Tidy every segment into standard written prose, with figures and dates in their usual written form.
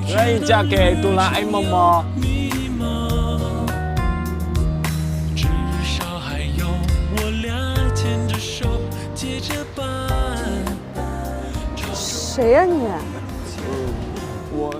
愿意嫁给哆啦 A 梦吗？谁呀你？我。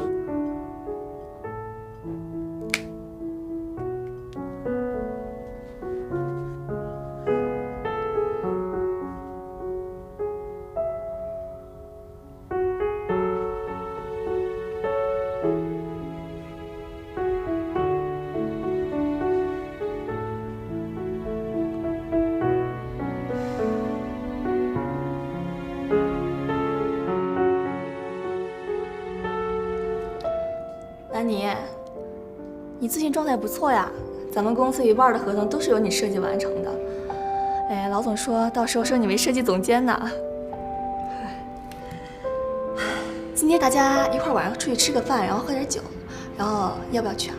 兰妮，你最近状态不错呀，咱们公司一半的合同都是由你设计完成的。哎，老总说到时候升你为设计总监呢。今天大家一块晚上出去吃个饭，然后喝点酒，然后要不要去啊？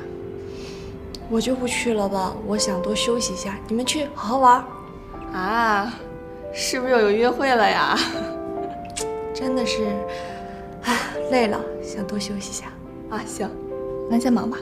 我就不去了吧，我想多休息一下。你们去好好玩。啊，是不是又有约会了呀？真的是，唉，累了，想多休息一下。啊，行，那先忙吧。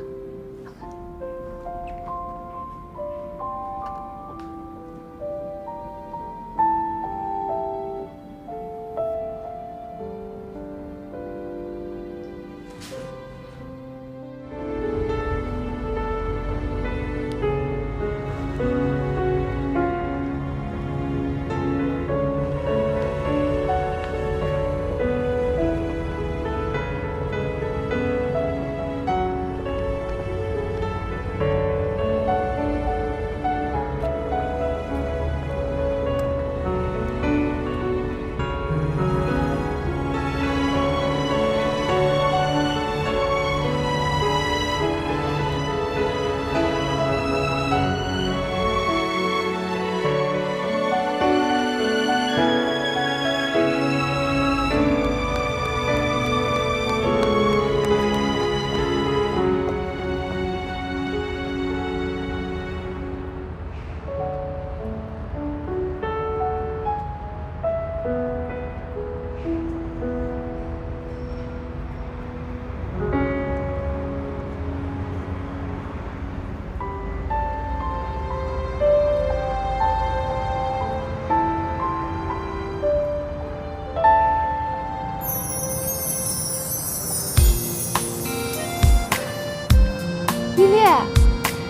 依恋，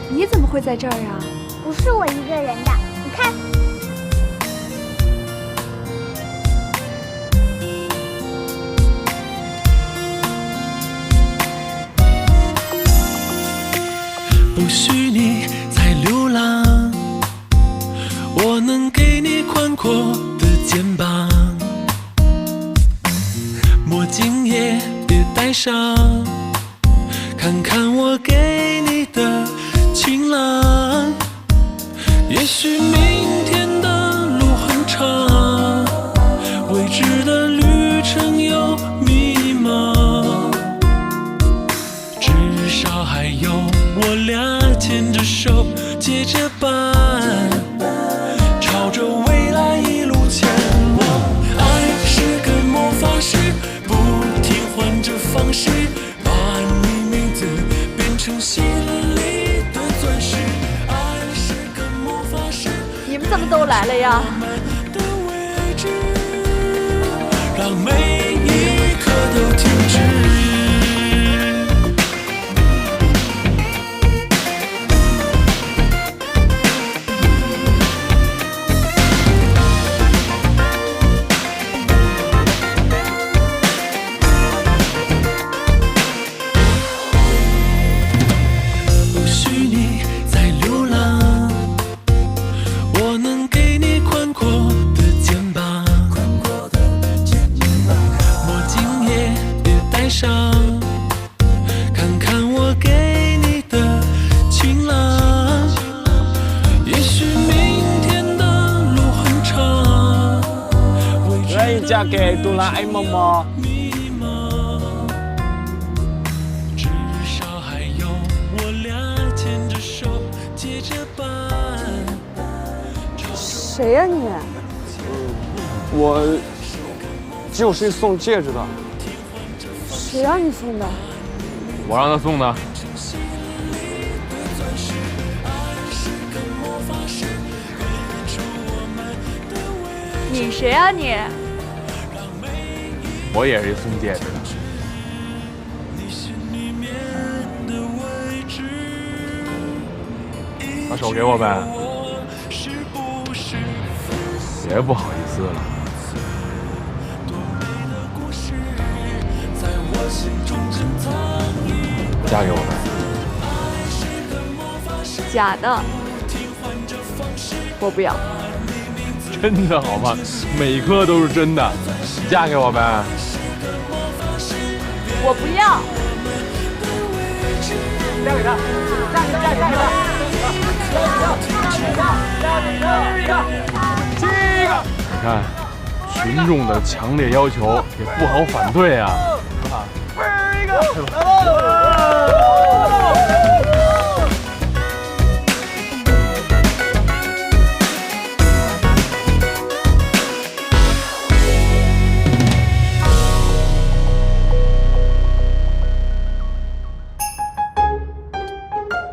你怎么会在这儿呀？不是我一个人的，你看。不许你再流浪，我能给你宽阔的肩膀，墨镜也别戴上，看看我给你的晴朗。也许明天的路很长，未知的旅程有迷茫，至少还有我俩牵着手结着伴，朝着未来一路前往。爱是个魔法师，不停换着方式，把你名字变成心里的钻石。爱是个魔法师，你们怎么都来了呀？的位置，让每一刻都停止。看看我给你的晴朗，也许明天的路很长，愿意嫁给哆啦 A 梦吗？至少还有我俩牵着手结着伴。谁呀你？我就是送戒指的。谁让你送的？我让他送的。你谁啊你？我也是送戒指的。把手给我呗，别不好意思了。嫁给我呗。假的，我不要。真的好吗？每颗都是真的，你嫁给我呗。我不要。嫁给他，嫁给他，嫁给他，七个。你看，群众的强烈要求也不好反对啊。一个，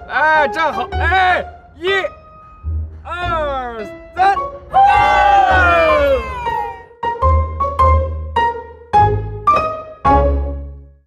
哎，站好，哎，1。